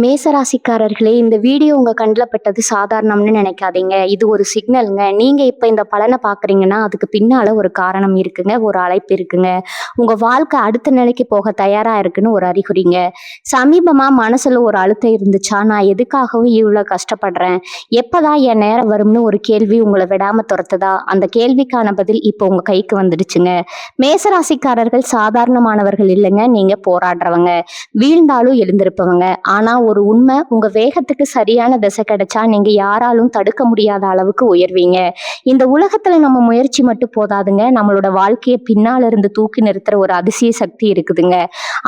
மேசராசிக்காரர்களே, இந்த வீடியோ உங்க கண்ல பட்டது சாதாரணம்னு நினைக்காதீங்க. இது ஒரு சிக்னல்ங்க. நீங்க இப்ப இந்த பலன பார்க்குறீங்கன்னா, அதுக்கு பின்னால ஒரு காரணம் இருக்குங்க. ஒரு அழைப்பு இருக்குங்க. உங்க வாழ்க்கை அடுத்த நிலைக்கு போக தயாரா இருக்குன்னு ஒரு அறிகுறிங்க. சமீபமா மனசுல ஒரு அழுத்தம் இருந்துச்சா, நான் எதுக்காகவும் இவ்வளோ கஷ்டப்படுறேன்? எப்பதான் என் நேரம் வரும்னு ஒரு கேள்வி உங்கள விடாம தொரத்துதா? அந்த கேள்விக்கான பதில் இப்போ உங்க கைக்கு வந்துடுச்சுங்க. மேசராசிக்காரர்கள் சாதாரணமானவர்கள் இல்லைங்க. நீங்க போராடுறவங்க. வீழ்ந்தாலும் எழுந்திருப்பவங்க. ஆனா ஒரு உண்மை, உங்க வேகத்துக்கு சரியான திசை கிடைச்சா நீங்க யாராலும் தடுக்க முடியாத அளவுக்கு உயர்வீங்க. இந்த உலகத்துல நம்ம முயற்சி மட்டும் போதாதுங்க. நம்மளோட வாழ்க்கையை பின்னால இருந்து தூக்கி நிறுத்துற ஒரு அதிசய சக்தி இருக்குதுங்க.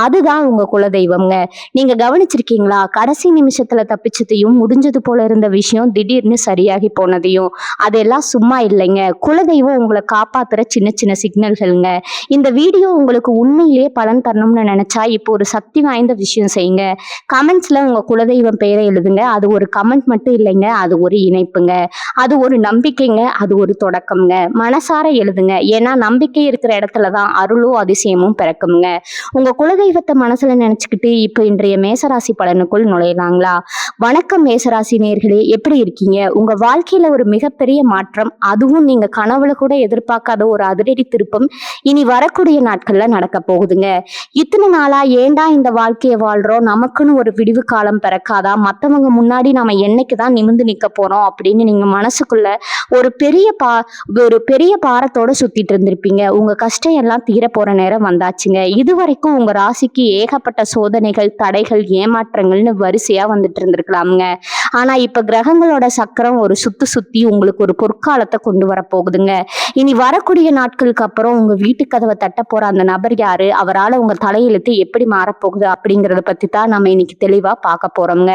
அதுதான் உங்க குலதெய்வம்ங்க. நீங்க கவனிச்சிருக்கீங்களா? கடைசி நிமிஷத்துல தப்பிச்சதையும், முடிஞ்சது போல இருந்த விஷயம் திடீர்னு சரியாகி போனதையும். அதெல்லாம் சும்மா இல்லைங்க. குலதெய்வம் உங்களை காப்பாத்துற சின்ன சின்ன சிக்னல்கள்ங்க. இந்த வீடியோ உங்களுக்கு உண்மையிலேயே பலன் தரணும்னு நினைச்சா இப்போ ஒரு சக்தி வாய்ந்த விஷயம் செய்யுங்க. கமெண்ட்ஸ்ல உங்க குலதெய்வம் பெயரை எழுதுங்க. அது ஒரு கமெண்ட் மட்டும் இல்லைங்க, அது ஒரு இணைப்புங்க. அது ஒரு நம்பிக்கைங்க, அது ஒரு தொடக்கம்ங்க. மனசார எழுதுங்க. ஏன்னா நம்பிக்கை இருக்கிற இடத்துலதான் அருளும் அதிசயமும் பிறக்குங்க. உங்க குலதெய்வத்தை மனசுல நினைச்சுக்கிட்டு இப்ப இன்றைய மேசராசி பலனுக்குள் நுழையலாங்களா? வணக்கம் மேசராசி நேயர்களே, எப்படி இருக்கீங்க? உங்க வாழ்க்கையில ஒரு மிகப்பெரிய மாற்றம், அதுவும் நீங்க கனவுல கூட எதிர்பார்க்காத ஒரு அதிரடி திருப்பம் இனி வரக்கூடிய நாட்கள்ல நடக்க போகுதுங்க. இத்தனை நாளா ஏண்டா இந்த வாழ்க்கையை வாழ்றோம், நமக்குன்னு ஒரு விடிவு காலம் பிறக்காதா, மத்தவங்க முன்னாடி நாம என்னைக்குதான் நிமிர்ந்து நிக்க போறோம் அப்படின்னு நீங்க மனசுக்குள்ள ஒரு பெரிய பாரத்தோட சுத்திட்டு இருந்திருப்பீங்க. உங்க கஷ்டம் எல்லாம் தீர போற நேரம் வந்தாச்சுங்க. இதுவரைக்கும் உங்க ராசிக்கு ஏகப்பட்ட சோதனைகள், தடைகள், ஏமாற்றங்கள்னு வரிசையா வந்துட்டு இருந்திருக்கலாமுங்க. ஆனா இப்ப கிரகங்களோட சக்கரம் ஒரு சுத்தி உங்களுக்கு ஒரு பொற்காலத்தை கொண்டு வர போகுதுங்க. இனி வரக்கூடிய நாட்களுக்கு அப்புறம் உங்க வீட்டு கதவை தட்ட போற அந்த நபர் யாரு, அவரால் உங்க தலையெழுத்து எப்படி மாறப்போகுது அப்படிங்கறத பத்தி தான் நம்ம இன்னைக்கு தெளிவா பார்க்க போறோம்ங்க.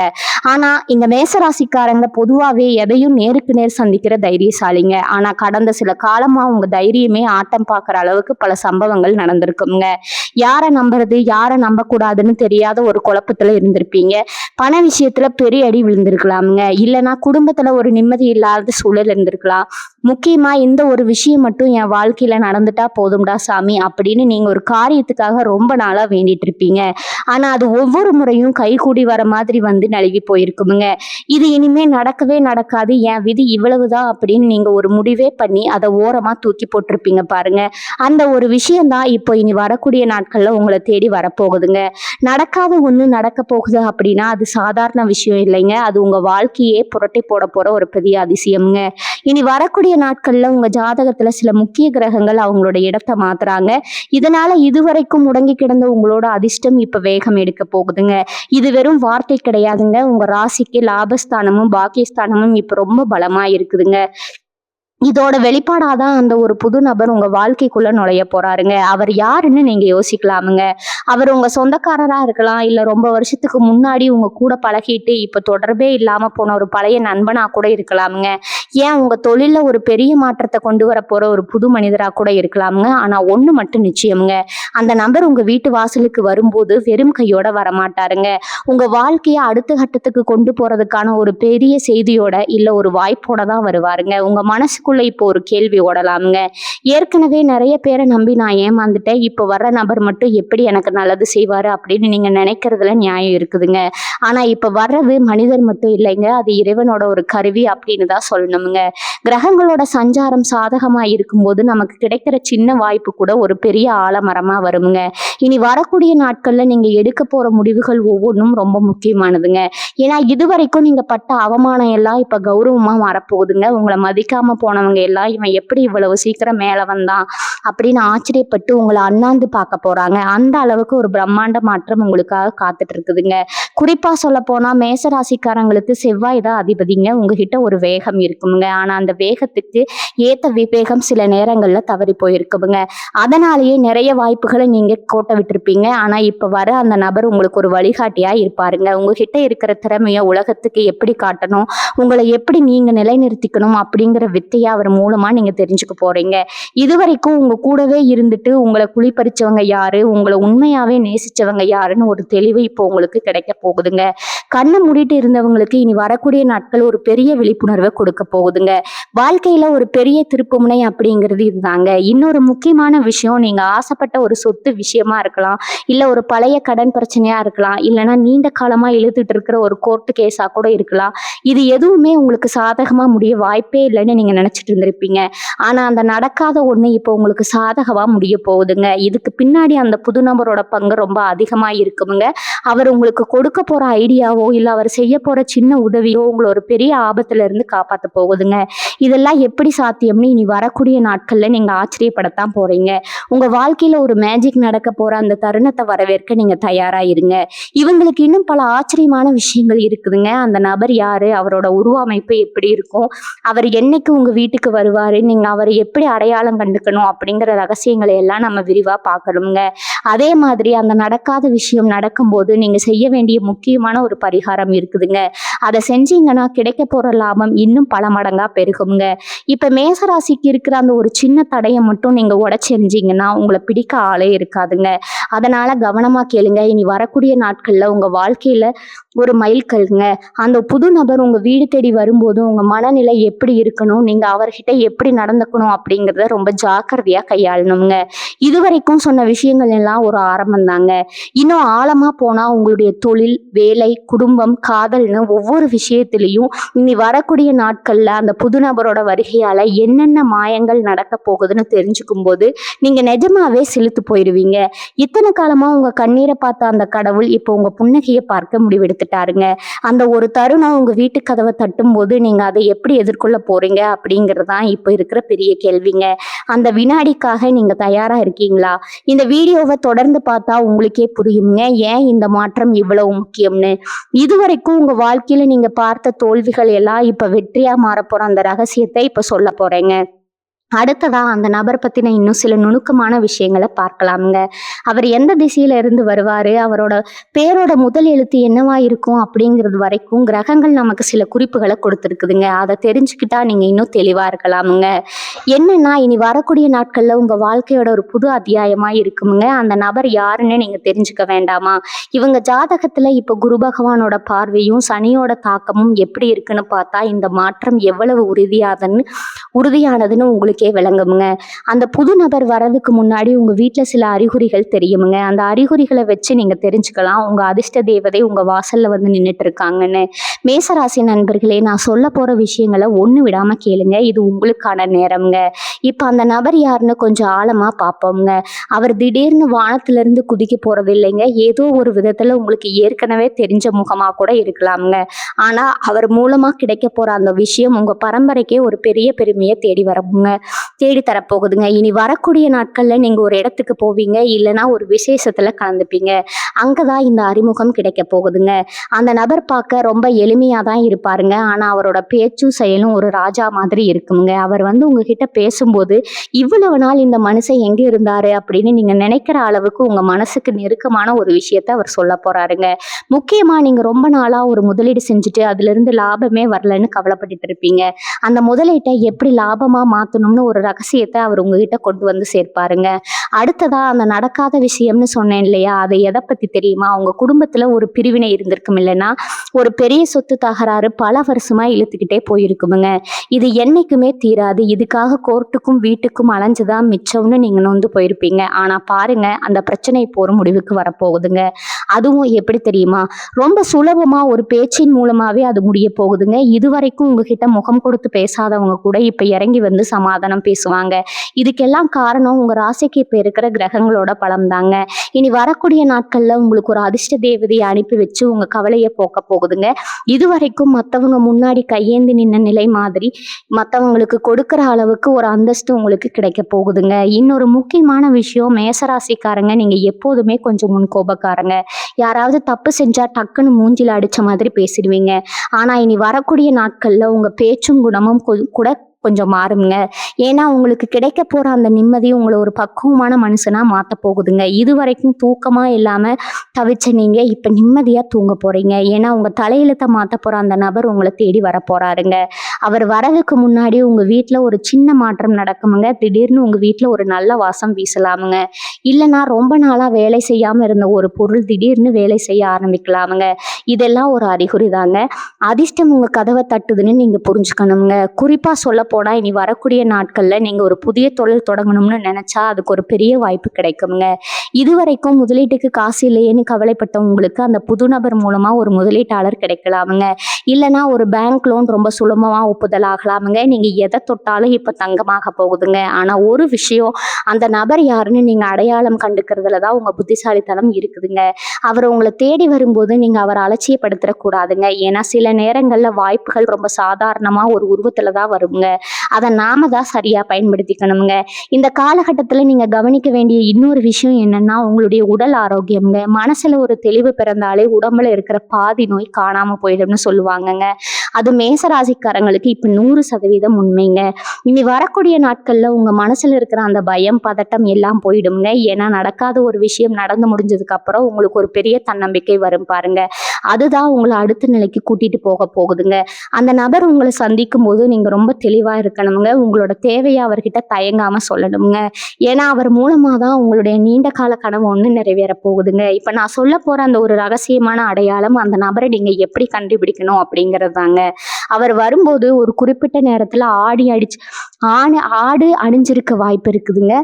ஆனா இந்த மேசராசிக்காரங்க பொதுவாவே எதையும் நேருக்கு நேர் சந்திக்கிற தைரியசாலிங்க. ஆனா கடந்த சில காலமா உங்க தைரியமே ஆட்டம் பார்க்குற அளவுக்கு பல சம்பவங்கள் நடந்திருக்குங்க. யாரை நம்புறது, யாரை நம்ப கூடாதுன்னு தெரியாத ஒரு குழப்பத்துல இருந்திருப்பீங்க. பண விஷயத்துல பெரிய அடி விழுந்திருக்கலாமுங்க. இல்லைன்னா குடும்பத்துல ஒரு நிம்மதி இல்லாத சூழல் இருந்திருக்கலாம். முக்கியமா இந்த ஒரு விஷயம் மட்டும் என் வாழ்க்கையில நடந்துட்டா போதும்டா சாமி அப்படின்னு நீங்க ஒரு காரியத்துக்காக ரொம்ப நாளா வேண்டிட்டு இருப்பீங்க. ஆனா அது ஒவ்வொரு முறையும் கைகூடி வர மாதிரி வந்து நழுவி போயிருக்குமுங்க. இது இனிமே நடக்கவே நடக்காது, என் விதி இவ்வளவுதான் அப்படின்னு நீங்க ஒரு முடிவே பண்ணி அதை ஓரமா தூக்கி போட்டிருப்பீங்க பாருங்க. அந்த ஒரு விஷயம்தான் இப்போ இனி வரக்கூடிய நாட்கள்ல உங்களை தேடி வரப்போகுதுங்க. நடக்காத ஒண்ணு நடக்க போகுது அப்படின்னா அது சாதாரண விஷயம் இல்லைங்க. அது உங்க வாழ்க்கையே புரட்டி போட போற ஒரு பெரிய அதிசயம்ங்க. இனி வரக்கூடிய நாட்கள்ல உங்க ஜாதகத்துல சில முக்கிய கிரகங்கள் அவங்களோட இடத்தை மாத்துறாங்க. இதனால இதுவரைக்கும் முடங்கி கிடந்த உங்களோட அதிர்ஷ்டம் இப்ப வேகம் எடுக்க போகுதுங்க. இது வெறும் வார்த்தை கிடையாதுங்க. உங்க ராசிக்கு லாபஸ்தானமும் பாக்கியஸ்தானமும் இப்ப ரொம்ப பலமா இருக்குதுங்க. இதோட வெளிப்பாடாதான் அந்த ஒரு புது நபர் உங்க வாழ்க்கைக்குள்ள நுழைய போறாருங்க. அவர் யாருன்னு நீங்க யோசிக்கலாமுங்க. அவர் உங்க சொந்தக்காரரா இருக்கலாம், இல்ல ரொம்ப வருஷத்துக்கு முன்னாடி உங்க கூட பழகிட்டு இப்ப தொடர்பே இல்லாம போன ஒரு பழைய நண்பனா கூட இருக்கலாமுங்க. ஏன் உங்க தொழில்ல ஒரு பெரிய மாற்றத்தை கொண்டு வர போற ஒரு புது மனிதரா கூட இருக்கலாமுங்க. ஆனா ஒண்ணு மட்டும் நிச்சயமுங்க, அந்த நபர் உங்க வீட்டு வாசலுக்கு வரும்போது வெறும் கையோட வரமாட்டாருங்க. உங்க வாழ்க்கைய அடுத்த கட்டத்துக்கு கொண்டு போறதுக்கான ஒரு பெரிய செய்தியோட இல்ல ஒரு வாய்ப்போட தான் வருவாருங்க. உங்க மனசுக்குள்ள இப்போ ஒரு கேள்வி ஓடலாமுங்க. ஏற்கனவே நிறைய பேரை நம்பி நான் ஏமாந்துட்டேன், இப்போ வர்ற நபர் மட்டும் எப்படி எனக்கு நல்லது செய்வாரு அப்படின்னு நீங்க நினைக்கிறதுல நியாயம் இருக்குதுங்க. ஆனா இப்ப வர்றது மனிதர் மட்டும் இல்லைங்க, அது இறைவனோட ஒரு கருவி அப்படின்னு தான் சொல்லணுமுங்க. கிரகங்களோட சஞ்சாரம் சாதகமா இருக்கும்போது நமக்கு கிடைக்கிற சின்ன வாய்ப்பு கூட ஒரு பெரிய ஆலமரமா வருமுங்க. இனி வரக்கூடிய நாட்கள்ல நீங்க எடுக்க போற முடிவுகள் ஒவ்வொன்றும் ரொம்ப முக்கியமானதுங்க. ஏன்னா இதுவரைக்கும் நீங்க பட்ட அவமானம் எல்லாம் இப்ப கௌரவமா மாறப்போகுதுங்க. உங்களை மதிக்காம போனவங்க எல்லாம் இவன் எப்படி இவ்வளவு சீக்கிரம் மேல வந்தான் அப்படின்னு ஆச்சரியப்பட்டு உங்களை அண்ணாந்து பார்க்க போறாங்க. அந்த அளவுக்கு ஒரு பிரம்மாண்ட மாற்றம் உங்களுக்காக காத்துட்டு இருக்குதுங்க. குறிப்பா சொல்ல போனா மேசராசிக்காரங்களுக்கு செவ்வாய் தான் அதிபதிங்க. உங்ககிட்ட ஒரு வேகம் இருக்குங்க. ஆனா அந்த வேகத்துக்கு ஏத்த விவேகம் சில நேரங்கள்ல தவறி போயிருக்குங்க. அதனாலேயே நிறைய வாய்ப்புகளை நீங்க கோட்டை விட்டுருப்பீங்க. ஆனா இப்ப வர அந்த நபர் உங்களுக்கு ஒரு வழிகாட்டியா இருப்பாருங்க. உங்ககிட்ட இருக்கிற திறமைய உலகத்துக்கு எப்படி காட்டணும், உங்களை எப்படி நீங்க நிலைநிறுத்திக்கணும் அப்படிங்கிற வித்தைய உண்மையை அவர் மூலமா நீங்க தெரிஞ்சுக்க போறீங்க. இதுவரைக்கும் உங்க கூடவே இருந்துட்டு உங்களை குழிப்பறிச்சவங்க யாரு, உங்களை உண்மையாவே நேசிச்சவங்க யாருன்னு ஒரு தெளிவு இப்போ உங்களுக்கு கிடைக்க போகுதுங்க. கண்ணை மூடிட்டு இருந்தவங்களுக்கு இனி வரக்கூடிய நாட்கள் ஒரு பெரிய விழிப்புணர்வை கொடுக்க போகுதுங்க. வாழ்க்கையில ஒரு பெரிய திருப்புமுனை அப்படிங்கிறது இதுதாங்க. இன்னொரு முக்கியமான விஷயம், நீங்க ஆசைப்பட்ட ஒரு சொத்து விஷயமா இருக்கலாம், இல்ல ஒரு பழைய கடன் பிரச்சனையா இருக்கலாம், இல்லைன்னா நீண்ட காலமா இழுத்துட்டு இருக்கிற ஒரு கோர்ட்டு கேஸா கூட இருக்கலாம். இது எதுவுமே உங்களுக்கு சாதகமா முடிய வாய்ப்பே இல்லைன்னு நீங்க நினைச்சிட்டு இருந்திருப்பீங்க. ஆனா அந்த நடக்காத ஒண்ணு இப்போ உங்களுக்கு சாதகமா முடிய போகுதுங்க. இதுக்கு பின்னாடி அந்த புது நபரோட பங்கு ரொம்ப அதிகமா இருக்குமுங்க. அவர் உங்களுக்கு கொடுக்க போற ஐடியாவோ இல்ல அவர் செய்ய போற சின்ன உதவியோ உங்களை ஒரு பெரிய ஆபத்துல இருந்து காப்பாத்த போகுதுங்க. இதெல்லாம் எப்படி சாத்தியம்னு இனி வரக்கூடிய நாட்கள்ல நீங்க ஆச்சரியப்படத்தான் போறீங்க. உங்க வாழ்க்கையில ஒரு மேஜிக் நடக்க போற அந்த தருணத்தை வரவேற்க நீங்க தயாரா இருங்க. இவங்களுக்கு இன்னும் பல ஆச்சரியமான விஷயங்கள் இருக்குதுங்க. அந்த நபர் யாரு, அவரோட உருவமைப்பு எப்படி இருக்கும், அவர் என்னைக்கு உங்க வீட்டுக்கு வருவாரு, நீங்க அவரை எப்படி அடையாளம் கண்டுக்கணும் அப்படிங்கிற ரகசியங்களை எல்லாம் நம்ம விரிவா பார்க்கணுங்க. அதே மாதிரி அந்த நடக்காத விஷயம் நடக்கும்போது நீங்க செய்ய வேண்டிய முக்கியமான ஒரு பரிகாரம் இருக்குதுங்க. அதை செஞ்சீங்கன்னா கிடைக்க போற லாபம் இன்னும் பல மடங்கா பெருகுங்க. இப்ப மேசராசிக்கு இருக்கிற அந்த ஒரு சின்ன தடையை மட்டும் நீங்க உடைச்செறிஞ்சீங்கன்னா உங்களை பிடிக்க ஆளே இருக்காதுங்க. அதனால கவனமா கேளுங்க. இனி வரக்கூடிய நாட்கள்ல உங்க வாழ்க்கையில ஒரு மைல்கல்ங்க. அந்த புது நபர் உங்க வீடு தேடி வரும்போது உங்க மனநிலை எப்படி இருக்கணும், நீங்க அவர்கிட்ட எப்படி நடந்துக்கணும் அப்படிங்கிறத ரொம்ப ஜாக்கிரதையா கையாளணுங்க. இதுவரைக்கும் சொன்ன விஷயங்கள் எல்லாம் ஒரு ஆரம்பம் தாங்க. இன்னும் ஆழமா போனா உங்களுடைய தொழில், வேலை, குடும்பம், காதல்னு ஒவ்வொரு விஷயத்திலையும் இனி வரக்கூடிய நாட்கள்ல அந்த புது நபரோட வருகையால என்னென்ன மாயங்கள் நடக்க போகுதுன்னு தெரிஞ்சுக்கும் போது நீங்க நிஜமாவே செலுத்து போயிடுவீங்க. இத்தனை காலமா உங்க கண்ணீரை பார்த்த அந்த கடவுள் இப்போ உங்க புன்னகையை பார்க்க முடிவெடுத்துட்டாருங்க. அந்த ஒரு தருணம் உங்க வீட்டு கதவை தட்டும் போது நீங்க அதை எப்படி எதிர்கொள்ள போறீங்க அப்படிங்கிறது தான் இப்போ இருக்கிற பெரிய கேள்விங்க. அந்த வினாடிக்காக நீங்க தயாரா இருக்கீங்களா? இந்த வீடியோவை தொடர்ந்து பார்த்தா உங்களுக்கே புரியுங்க ஏன் இந்த மாற்றம் இவ்வளவு முக்கியம்னு. இதுவரைக்கும் உங்க வாழ்க்கையில நீங்க பார்த்த தோல்விகள் எல்லாம் இப்ப வெற்றியா மாறப்போற அந்த ரகசியத்தை இப்ப சொல்ல போறேங்க. அடுத்ததா அந்த நபர் பத்தின இன்னும் சில நுணுக்கமான விஷயங்களை பார்க்கலாமுங்க. அவர் எந்த திசையில இருந்து வருவாரு, அவரோட பேரோட முதல் எழுத்து என்னவா இருக்கும் அப்படிங்கிறது வரைக்கும் கிரகங்கள் நமக்கு சில குறிப்புகளை கொடுத்துருக்குதுங்க. அதை தெரிஞ்சுக்கிட்டா நீங்க இன்னும் தெளிவா இருக்கலாமுங்க. என்னன்னா இனி வரக்கூடிய நாட்கள்ல உங்க வாழ்க்கையோட ஒரு புது அத்தியாயமா இருக்குமுங்க. அந்த நபர் யாருன்னு நீங்க தெரிஞ்சுக்க வேண்டாமா? இவங்க ஜாதகத்துல இப்ப குரு பகவானோட பார்வையும் சனியோட தாக்கமும் எப்படி இருக்குன்னு பார்த்தா இந்த மாற்றம் எவ்வளவு உறுதியானதுன்னு உங்களுக்கே விளங்குமுங்க. அந்த புது நபர் வர்றதுக்கு முன்னாடி உங்க வீட்டுல சில அறிகுறிகள் தெரியுமுங்க. அந்த அறிகுறிகளை வச்சு நீங்க தெரிஞ்சுக்கலாம் உங்க அதிர்ஷ்ட தேவதை உங்க வாசல்ல வந்து நின்றுட்டு இருக்காங்கன்னு. மேசராசி நண்பர்களே, நான் சொல்ல போற விஷயங்களை ஒண்ணு விடாம கேளுங்க. இது உங்களுக்கான நேரம்ங்க. இப்ப அந்த நபர் யாருன்னு கொஞ்சம் ஆழமா பார்ப்போம்ங்க. அவர் திடீர்னு வானத்துல இருந்து குதிக்க போறது இல்லைங்க. ஏதோ ஒரு விதத்துல உங்களுக்கு ஏற்கனவே தெரிஞ்ச முகமா கூட இருக்கலாம்ங்க. ஆனா அவர் மூலமா கிடைக்க போற அந்த விஷயம் உங்க பரம்பரைக்கே ஒரு பெரிய பெருமையை தேடி தரப்போகுதுங்க. இனி வரக்கூடிய நாட்கள்ல நீங்க ஒரு இடத்துக்கு போவீங்க, இல்லைன்னா ஒரு விசேஷத்துல கலந்துப்பீங்க. அங்கதான் இந்த அறிமுகம் கிடைக்க போகுதுங்க. அந்த நபர் பார்க்க ரொம்ப எளிமையா தான் இருப்பாருங்க. ஆனா அவரோட பேச்சும் செயலும் ஒரு ராஜா மாதிரி இருக்குங்க. அவர் வந்து உங்ககிட்ட பேசும்போது இவ்வளவு நாள் இந்த மனுஷன் எங்க இருந்தாரு அப்படின்னு நீங்க நினைக்கிற அளவுக்கு உங்க மனசுக்கு நெருக்கமான ஒரு விஷயத்த அவர் சொல்ல போறாருங்க. முக்கியமா நீங்க ரொம்ப நாளா ஒரு முதலீடு செஞ்சுட்டு அதுல இருந்து லாபமே வரலன்னு கவலைப்பட்டுட்டு இருப்பீங்க. அந்த முதலீட்டை எப்படி லாபமா மாத்தணும்னு ஒரு ரகசியத்தை அவர் உங்ககிட்ட கொண்டு வந்து சேர்ப்பாருங்க. அடுத்ததா அந்த நடக்காத விஷயம்னு சொன்னேன் இல்லையா, அதை எதை பத்தி தெரியுமா? உங்க குடும்பத்துல ஒரு பிரிவினை இருந்திருக்கும், இல்லைன்னா ஒரு பெரிய சொத்து தகராறு பல வருஷமா இழுத்துக்கிட்டே போயிருக்குமுங்க. இது என்னைக்குமே தீராது. இதுக்காக கோர்ட்டுக்கும் வீட்டுக்கும் அலைஞ்சுதான் மிச்சம்னு நீங்க நொந்து போயிருப்பீங்க. ஆனா பாருங்க, அந்த பிரச்சனை இப்போ ஒரு முடிவுக்கு வரப்போகுதுங்க. அதுவும் எப்படி தெரியுமா? ரொம்ப சுலபமா ஒரு பேச்சின் மூலமாவே அது முடிய போகுதுங்க. இதுவரைக்கும் உங்ககிட்ட முகம் கொடுத்து பேசாதவங்க கூட இப்ப இறங்கி வந்து சமாதானம் பேசுவாங்க. இதுக்கெல்லாம் காரணம் உங்க ராசிக்கு இப்ப இருக்கிற கிரகங்களோட பலம் தாங்க. இனி வரக்கூடிய நாட்கள்ல உங்களுக்கு ஒரு அதிர்ஷ்ட தேவதையை அனுப்பி வச்சு உங்க கவலையை போக்க போகுதுங்க. இதுவரைக்கும் மத்தவங்க முன்னாடி கையேந்தி நின்ன நிலை மாதிரி மத்தவங்களுக்கு கொடுக்கிற அளவுக்கு ஒரு அந்தஸ்து உங்களுக்கு கிடைக்க போகுதுங்க. இன்னொரு முக்கியமான விஷயம், மேசராசிக்காரங்க நீங்க எப்போதுமே கொஞ்சம் முன்கோபக்காரங்க. யாராவது தப்பு செஞ்சா டக்குன்னு மூஞ்சில அடிச்ச மாதிரி பேசிடுவீங்க. ஆனா இனி வரக்கூடிய நாட்கள்ல உங்க பேச்சும் குணமும் கூட கொஞ்சம் மாறுங்க. ஏன்னா உங்களுக்கு கிடைக்க போற அந்த நிம்மதி உங்கள ஒரு பக்குவமான மனுஷனா மாத்த போகுதுங்க. இதுவரைக்கும் தூக்கமா இல்லாம தவிச்ச நீங்க இப்ப நிம்மதியா தூங்க போறீங்க. ஏன்னா உங்க தலையெழுத்த மாத்த போற அந்த நபர் உங்கள தேடி வரப்போறாருங்க. அவர் வரதுக்கு முன்னாடி உங்க வீட்ல ஒரு சின்ன மாற்றம் நடக்குமுங்க. திடீர்னு உங்க வீட்ல ஒரு நல்ல வாசம் வீசலாமுங்க. இல்லன்னா ரொம்ப நாளா வேலை செய்யாம இருந்த ஒரு பொருள் திடீர்னு வேலை செய்ய ஆரம்பிக்கலாமுங்க. இதெல்லாம் ஒரு அறிகுறி தாங்க. அதிர்ஷ்டம் உங்க கதவ தட்டுதுன்னு நீங்க புரிஞ்சுக்கணுங்க. குறிப்பா சொல்லப்போனா இனி வரக்கூடிய நாட்கள்ல நீங்க ஒரு புதிய தொழில் தொடங்கணும்னு நெனச்சா அதுக்கு ஒரு பெரிய வாய்ப்பு கிடைக்கும்ங்க. இதுவரைக்கும் முதலீட்டுக்கு காசு இல்லையேன்னு கவலைப்பட்ட உங்களுக்கு அந்த புது நபர் மூலமா ஒரு முதலீட்டாளர் கிடைக்கலாமுங்க. இல்லன்னா ஒரு பேங்க் லோன் ரொம்ப சுலபமா ஒப்புதல் ஆகலாமுங்க. நீங்க எத தொட்டாலும் இப்ப தங்கமாக போகுதுங்க. ஆனா ஒரு விஷயம், அந்த நபர் யாருன்னு நீங்க அடையாளம் கண்டுக்கிறதுல தான் உங்க புத்திசாலித்தனம் இருக்குதுங்க. அவர் உங்கள தேடி வரும்போது நீங்க அவர அலட்சியப்படுத்திற கூடாதுங்க. ஏன்னா சில நேரங்கள்ல வாய்ப்புகள் ரொம்ப சாதாரணமா ஒரு உருவத்துல தான் வருங்க. அத நாம தான் சரியா பயன்படுத்திக்கணுங்க. இந்த காலகட்டத்துல நீங்க கவனிக்க வேண்டிய இன்னொரு விஷயம் என்னன்னா, உங்களுடைய உடல் ஆரோக்கியம்ங்க. மனசுல ஒரு தெளிவு பிறந்தாலே உடம்புல இருக்கிற பாதி நோய் காணாம போயிடும்னு சொல்லுவாங்கங்க. அது மேச ராசிக்காரங்களுக்கு இப்ப 100% உண்மைங்க. இனி வரக்கூடிய நாட்கள்ல உங்க மனசுல இருக்கிற அந்த பயம், பதட்டம் எல்லாம் போயிடும்ங்க. ஏன்னா நடக்காத ஒரு விஷயம் நடந்து முடிஞ்சதுக்கு அப்புறம் உங்களுக்கு ஒரு பெரிய தன்னம்பிக்கை வரும் பாருங்க. அதுதான் உங்கள அடுத்த நிலைக்கு கூட்டிட்டு போக போகுதுங்க. அந்த நபர் உங்கள சந்திக்கும் போது நீங்க ரொம்ப தெளிவா இருக்கணுங்க. உங்களோட தேவைய அவர்கிட்ட தயங்காம சொல்லணுங்க. ஏன்னா அவர் மூலமா தான் உங்களுடைய நீண்ட கால கனவு ஒண்ணு நிறைவேற போகுதுங்க. இப்ப நான் சொல்லப் போற அந்த ஒரு ரகசியமான அடையாளம், அந்த நபரை நீங்க எப்படி கண்டுபிடிக்கணும் அப்படிங்கிறது தாங்க. அவர் வரும்போது ஒரு குறிப்பிட்ட நேரத்துல ஆடு அணிஞ்சிருக்க வாய்ப்பு இருக்குதுங்க.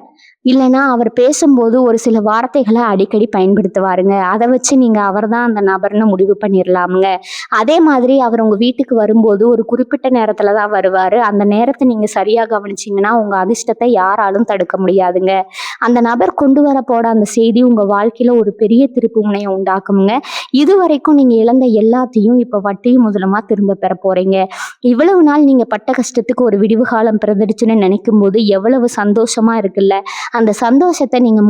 இல்லைன்னா அவர் பேசும்போது ஒரு சில வார்த்தைகளை அடிக்கடி பயன்படுத்துவாருங்க. அதை வச்சு நீங்க அவர்தான் அந்த நபர்னு முடிவு பண்ணிடலாமுங்க. அதே மாதிரி அவர் உங்க வீட்டுக்கு வரும்போது ஒரு குறிப்பிட்ட நேரத்துல தான் வருவாரு. அந்த நேரத்தை நீங்க சரியா கவனிச்சீங்கன்னா உங்க அதிர்ஷ்டத்தை யாராலும் தடுக்க முடியாதுங்க. அந்த நபர் கொண்டு வர போற அந்த செய்தி உங்க வாழ்க்கையில ஒரு பெரிய திருப்பு முனையை உண்டாக்குமுங்க. இதுவரைக்கும் நீங்க இழந்த எல்லாத்தையும் இப்ப வட்டியும் முதலுமா திரும்ப பெற போறீங்க. இவ்வளவு நாள் நீங்க பட்ட கஷ்டத்துக்கு ஒரு விடிவு காலம் பிறந்துடுச்சுன்னு நினைக்கும் போது எவ்வளவு சந்தோஷமா இருக்குல்ல. அந்த சந்தோஷத்தை நீங்க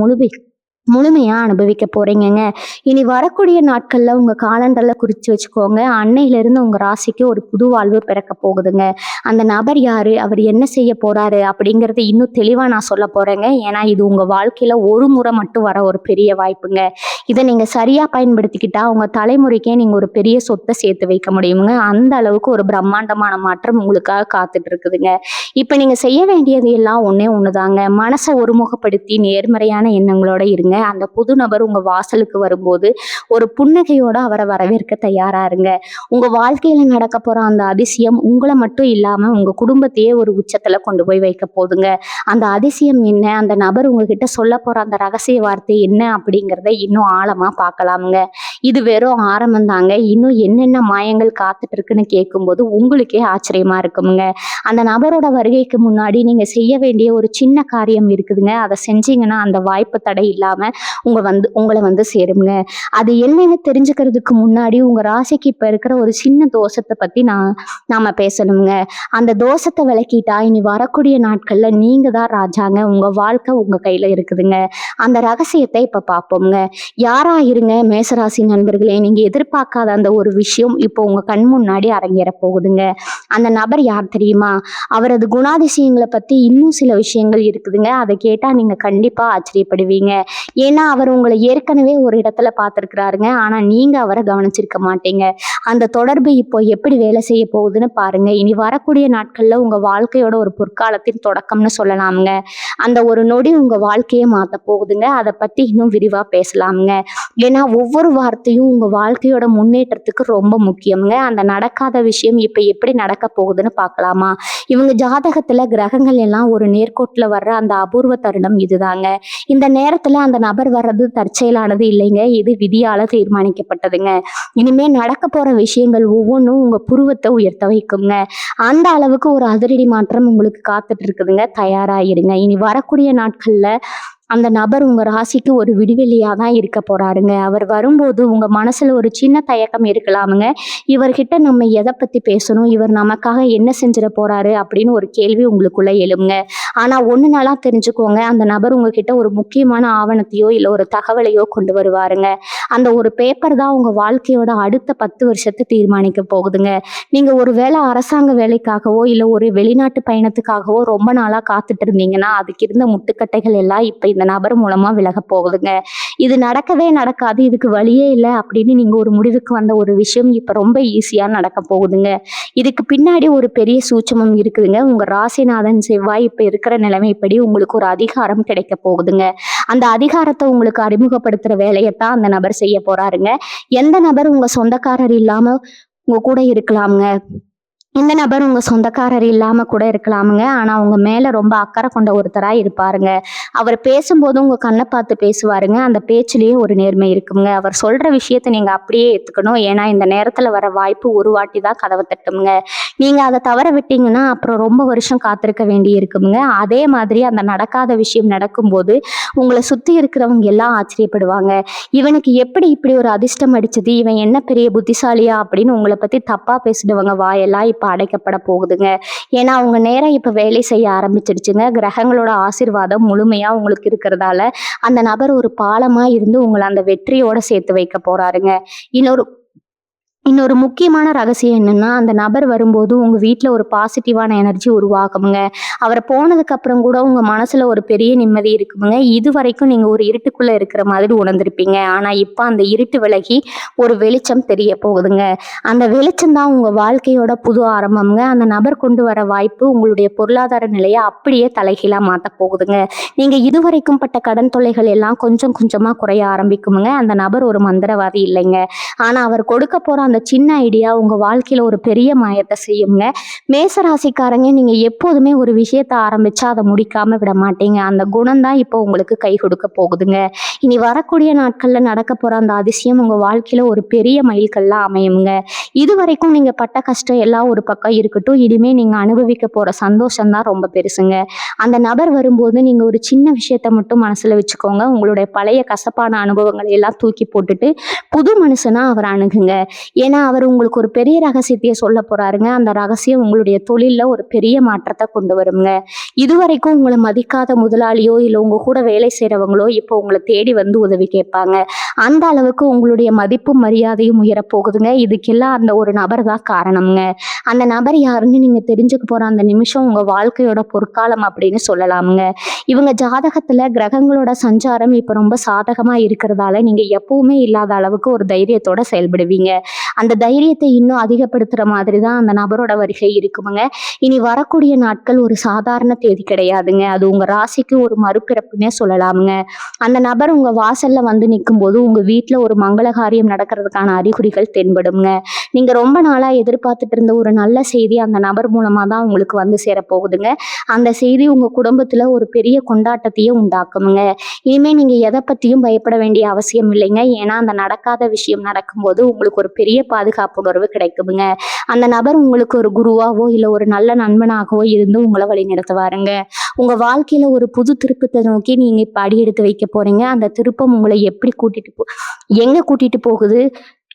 முழுமையா அனுபவிக்க போறீங்கங்க. இனி வரக்கூடிய நாட்கள்ல உங்க காலண்டர்ல குறிச்சு வச்சுக்கோங்க. அன்னையில இருந்து உங்க ராசிக்கு ஒரு புது வாழ்வு பிறக்க போகுதுங்க. அந்த நபர் யாரு, அவர் என்ன செய்ய போறாரு அப்படிங்கறது இன்னும் தெளிவா நான் சொல்ல போறேங்க. ஏன்னா இது உங்க வாழ்க்கையில ஒரு முறை மட்டும் வர ஒரு பெரிய வாய்ப்புங்க. இதை நீங்க சரியா பயன்படுத்திக்கிட்டா உங்க தலைமுறைக்கே நீங்க ஒரு பெரிய சொத்தை சேர்த்து வைக்க முடியுங்க. அந்த அளவுக்கு ஒரு பிரம்மாண்டமான மாற்றம் உங்களுக்காக காத்துட்டு இருக்குதுங்க. இப்ப நீங்க செய்ய வேண்டியது எல்லாம் ஒண்ணே ஒண்ணுதாங்க. மனசை ஒருமுகப்படுத்தி நேர்மறையான எண்ணங்களோட இருங்க. அந்த புது நபர் உங்க வாசலுக்கு வரும்போது ஒரு புன்னகையோட அவரை வரவேற்க தயாரா இருங்க. உங்க வாழ்க்கையில நடக்க போற அந்த அதிசயம் உங்களை மட்டும் இல்லாம உங்க குடும்பத்தையே ஒரு உச்சத்துல கொண்டு போய் வைக்க போதுங்க. அந்த அதிசயம் என்ன, அந்த நபர் உங்ககிட்ட சொல்ல போற அந்த ரகசிய வார்த்தை என்ன அப்படிங்கிறத இன்னும் ஆழமா பார்க்கலாமுங்க. இது வெறும் ஆரம்பம் தாங்க. இன்னும் என்னென்ன மாயங்கள் காத்துட்டு இருக்குன்னு கேட்கும்போது உங்களுக்கே ஆச்சரியமா இருக்குமுங்க. அந்த நபரோட வருகைக்கு முன்னாடி நீங்க செய்ய வேண்டிய ஒரு சின்ன காரியம் இருக்குதுங்க. அதை செஞ்சீங்கன்னா அந்த வாய்ப்பு தடை இல்லாம உங்களை வந்து சேருங்க. அது என்னன்னு தெரிஞ்சுக்கிறதுக்கு முன்னாடி உங்க ராசிக்கு இப்ப இருக்கிற ஒரு சின்ன தோஷத்தை பத்தி நாம பேசணுங்க. அந்த தோஷத்தை விளக்கிட்டா இனி வரக்கூடிய நாட்கள்ல நீங்க தான் ராஜாங்க. உங்க வாழ்க்கை உங்க கையில இருக்குதுங்க. அந்த ரகசியத்தை இப்ப பார்ப்போம்ங்க. யாரா இருங்க மேசராசி நண்பர்களே, நீங்க எதிர்பார்க்காத அந்த ஒரு விஷயம் இப்போ உங்க கண் முன்னாடி அரங்கேற போகுதுங்க. அந்த நபர் யார் தெரியுமா? அவரது குணாதிசயங்களை பத்தி இன்னும் சில விஷயங்கள் இருக்குதுங்க. அதை கேட்டா நீங்க கண்டிப்பா ஆச்சரியப்படுவீங்க. ஏன்னா அவர் உங்களை ஏற்கனவே ஒரு இடத்துல பார்த்துருக்கிறாருங்க. ஆனா நீங்க அவரை கவனிச்சிருக்க மாட்டீங்க. அந்த தொடர்பு இப்போ எப்படி வேலை செய்ய போகுதுன்னு பாருங்க. இனி வரக்கூடிய நாட்கள்ல உங்க வாழ்க்கையோட ஒரு பொற்காலத்தின் தொடக்கம்னு சொல்லலாமுங்க. அந்த ஒரு நொடி உங்க வாழ்க்கையை மாத்த போகுதுங்க. அதை பத்தி இன்னும் விரிவா பேசலாமுங்க. ஏன்னா ஒவ்வொரு வார்த்தையும் உங்க வாழ்க்கையோட முன்னேற்றத்துக்கு ரொம்ப முக்கியம்ங்க. அந்த நடக்காத விஷயம் இப்ப எப்படி நடக்க போகுதுன்னு பார்க்கலாமா? இவங்க ஜாதகத்துல கிரகங்கள் எல்லாம் ஒரு நேர்கோட்டுல வர்ற அந்த அபூர்வ தருணம் இதுதாங்க. இந்த நேரத்துல அந்த நபர் வர்றது தற்செயலானது இல்லைங்க. இது விதியால தீர்மானிக்கப்பட்டதுங்க. இனிமே நடக்க போற விஷயங்கள் ஒவ்வொன்றும் உங்க புருவத்தை உயர்த்த வைக்குங்க. அந்த அளவுக்கு ஒரு அதிரடி மாற்றம் உங்களுக்கு காத்துட்டு இருக்குதுங்க. தயாராயிருங்க. இனி வரக்கூடிய நாட்கள்ல அந்த நபர் உங்க ராசிக்கு ஒரு விடிவெள்ளியா தான் இருக்க போறாருங்க. அவர் வரும்போது உங்க மனசுல ஒரு சின்ன தயக்கம் இருக்கலாமுங்க. இவர்கிட்ட நம்ம எத பத்தி பேசணும்? இவர் நமக்காக என்ன செஞ்சிட போறாரு? அப்படின்னு ஒரு கேள்வி உங்களுக்குள்ள எழும்ங்க. ஆனா ஒண்ணு நல்லா தெரிஞ்சுக்கோங்க, அந்த நபர் உங்ககிட்ட ஒரு முக்கியமான ஆவணத்தையோ, இல்ல ஒரு தகவலையோ கொண்டு வருவாருங்க. அந்த ஒரு பேப்பர் தான் உங்க வாழ்க்கையோட அடுத்த 10 வருஷத்த தீர்மானிக்க போகுதுங்க. நீங்க ஒரு வேளை அரசாங்க வேலைக்காகவோ, இல்ல ஒரு வெளிநாட்டு பயணத்துக்காகவோ ரொம்ப நாளா காத்துட்டு இருந்தீங்கன்னா, அதுக்கு இருந்த முட்டுக்கட்டைகள் எல்லாம் இப்ப இந்த நபர் மூலமா விலகப் போகுதுங்க. இது நடக்கவே நடக்காது, இதுக்கு வழியே இல்ல அப்படின்னு நீங்க ஒரு முடிவுக்கு வந்த ஒரு விஷயம் இப்ப ரொம்ப ஈஸியா நடக்க போகுதுங்க. இதுக்கு பின்னாடி ஒரு பெரிய சூட்சுமம் இருக்குதுங்க. உங்க ராசிநாதன் செவ்வாய் இப்ப இருக்கிற நிலைமைப்படி உங்களுக்கு ஒரு அதிகாரம் கிடைக்க போகுதுங்க. அந்த அதிகாரத்த உங்களுக்கு அறிமுகப்படுத்துற வேலையத்தான் அந்த நபர் செய்ய போறாருங்க. எந்த நபர் உங்க சொந்தக்காரர் இல்லாம உங்க கூட இருக்கலாம்ங்க. இந்த நபர் உங்க சொந்தக்காரர் இல்லாம கூட இருக்கலாமுங்க. ஆனா உங்க மேல ரொம்ப அக்கறை கொண்ட ஒருத்தரா இருப்பாருங்க. அவர் பேசும்போது உங்க கண்ண பார்த்து பேசுவாருங்க. அந்த பேச்சிலேயே ஒரு நேர்மை இருக்குங்க. அவர் சொல்ற விஷயத்த நீங்க அப்படியே ஏத்துக்கணும். ஏன்னா இந்த நேரத்துல வர வாய்ப்பு ஒரு வாட்டி தான் கதவ தட்டும்ங்க. நீங்க அத தவற விட்டீங்கன்னா, அப்புறம் ரொம்ப வருஷம் காத்திருக்க வேண்டி இருக்குங்க. அதே மாதிரி அந்த நடக்காத விஷயம் நடக்கும்போது, உங்கள சுத்தி இருக்கிறவங்க எல்லாம் ஆச்சரியப்படுவாங்க. இவனுக்கு எப்படி இப்படி ஒரு அதிர்ஷ்டம் அடிச்சது? இவன் என்ன பெரிய புத்திசாலியா? அப்படின்னு உங்கள பத்தி தப்பா பேசினவங்க வாயெல்லாம் இப்ப அடைக்கப்பட போகுதுங்க. ஏன்னா உங்க நேரம் இப்ப வேலை செய்ய ஆரம்பிச்சிடுச்சுங்க. கிரகங்களோட ஆசீர்வாதம் முழுமையா உங்களுக்கு இருக்கிறதால, அந்த நபர் ஒரு பாலமா இருந்து உங்கள அந்த வெற்றியோட சேர்த்து வைக்க போறாருங்க. இன்னொரு இன்னொரு முக்கியமான ரகசியம் என்னன்னா, அந்த நபர் வரும்போது உங்க வீட்ல ஒரு பாசிட்டிவான எனர்ஜி உருவாகுமுங்க. அவர் போனதுக்கு அப்புறம் கூட உங்க மனசுல ஒரு பெரிய நிம்மதி இருக்குமுங்க. இதுவரைக்கும் நீங்க ஒரு இருட்டுக்குள்ள இருக்கிற மாதிரி உணர்ந்திருப்பீங்க. ஆனா இப்ப அந்த இருட்டு விலகி ஒரு வெளிச்சம் தெரிய போகுதுங்க. அந்த வெளிச்சம் தான் உங்க வாழ்க்கையோட புது ஆரம்பம்ங்க. அந்த நபர் கொண்டு வர வாய்ப்பு உங்களுடைய பொருளாதார நிலைய அப்படியே தலைகீழா மாத்தப் போகுதுங்க. நீங்க இதுவரைக்கும் பட்ட கடன் தொல்லைகள் எல்லாம் கொஞ்சம் கொஞ்சமா குறைய ஆரம்பிக்குமுங்க. அந்த நபர் ஒரு மந்திரவாதி இல்லைங்க. ஆனா அவர் கொடுக்க போற அந்த சின்ன ஐடியா உங்க வாழ்க்கையில ஒரு பெரிய மாயத்தை செய்யுங்க. மேச ராசிக்காரங்க, நீங்க எப்போதுமே ஒரு விஷயத்த ஆரம்பிச்சா அதை முடிக்காம விட மாட்டீங்க. அந்த குணம் தான் இப்போ உங்களுக்கு கை கொடுக்க போகுதுங்க. இனி வரக்கூடிய நாட்கள்ல நடக்க போற அந்த அதிசயம் உங்க வாழ்க்கையில ஒரு பெரிய மைல்கல்லா அமையுங்க. இது வரைக்கும் நீங்க பட்ட கஷ்டம் எல்லாம் ஒரு பக்கம் இருக்கட்டும். இனிமே நீங்க அனுபவிக்க போற சந்தோஷம் தான் ரொம்ப பெருசுங்க. அந்த நபர் வரும்போது நீங்க ஒரு சின்ன விஷயத்த மட்டும் மனசுல வச்சுக்கோங்க. உங்களுடைய பழைய கசப்பான அனுபவங்களை எல்லாம் தூக்கி போட்டுட்டு புது மனுஷனா அவர் அணுகுங்க. ஏன்னா அவர் உங்களுக்கு ஒரு பெரிய ரகசியத்தையே சொல்ல போறாருங்க. அந்த ரகசியம் உங்களுடைய தொழில்ல ஒரு பெரிய மாற்றத்தை கொண்டு வருங்க. இதுவரைக்கும் உங்களை மதிக்காத முதலாளியோ, இல்ல உங்க கூட வேலை செய்யறவங்களோ இப்போ உங்களை தேடி வந்து உதவி கேட்பாங்க. அந்த அளவுக்கு உங்களுடைய மதிப்பும் மரியாதையும் உயரப் போகுதுங்க. இதுக்கெல்லாம் அந்த ஒரு நபர் தான் காரணம்ங்க. அந்த நபர் யாருன்னு நீங்க தெரிஞ்சுக்க போற அந்த நிமிஷம் உங்க வாழ்க்கையோட பொற்காலம் அப்படின்னு சொல்லலாமுங்க. இவங்க ஜாதகத்துல கிரகங்களோட சஞ்சாரம் இப்ப ரொம்ப சாதகமா இருக்கிறதால நீங்க எப்பவுமே இல்லாத அளவுக்கு ஒரு தைரியத்தோட செயல்படுவீங்க. அந்த தைரியத்தை இன்னும் அதிகப்படுத்துற மாதிரி தான் அந்த நபரோட வருகை இருக்குமுங்க. இனி வரக்கூடிய நாட்கள் ஒரு சாதாரண தேதி கிடையாதுங்க. அது உங்க ராசிக்கு ஒரு மறுபிறப்புன்னே சொல்லலாமுங்க. அந்த நபர் உங்க வாசல்ல வந்து நிக்கும்போது உங்க வீட்ல ஒரு மங்கள காரியம் நடக்கிறதுக்கான அறிகுறிகள் தென்படுங்க. நீங்க ரொம்ப நாளா எதிர்பார்த்துட்டு இருந்த ஒரு நல்ல செய்தி அந்த நபர் மூலமா தான் உங்களுக்கு வந்து சேரப்போகுதுங்க. அந்த செய்தி உங்க குடும்பத்துல ஒரு பெரிய கொண்டாட்டத்தையே உண்டாக்குமுங்க. இனிமே நீங்க எதை பத்தியும் பயப்பட வேண்டிய அவசியம் இல்லைங்க. ஏன்னா அந்த நடக்காத விஷயம் நடக்கும்போது உங்களுக்கு ஒரு பெரிய பாதுகாப்பு உணர்வு கிடைக்குமுங்க. அந்த நபர் உங்களுக்கு ஒரு குருவாவோ, இல்ல ஒரு நல்ல நண்பனாகவோ இருந்து உங்களை வழி நடத்துவாருங்க. உங்க வாழ்க்கையில ஒரு புது திருப்பத்தை நோக்கி நீங்க இப்ப அடி எடுத்து வைக்க போறீங்க. அந்த திருப்பம் உங்களை எப்படி எங்க கூட்டிட்டு போகுது,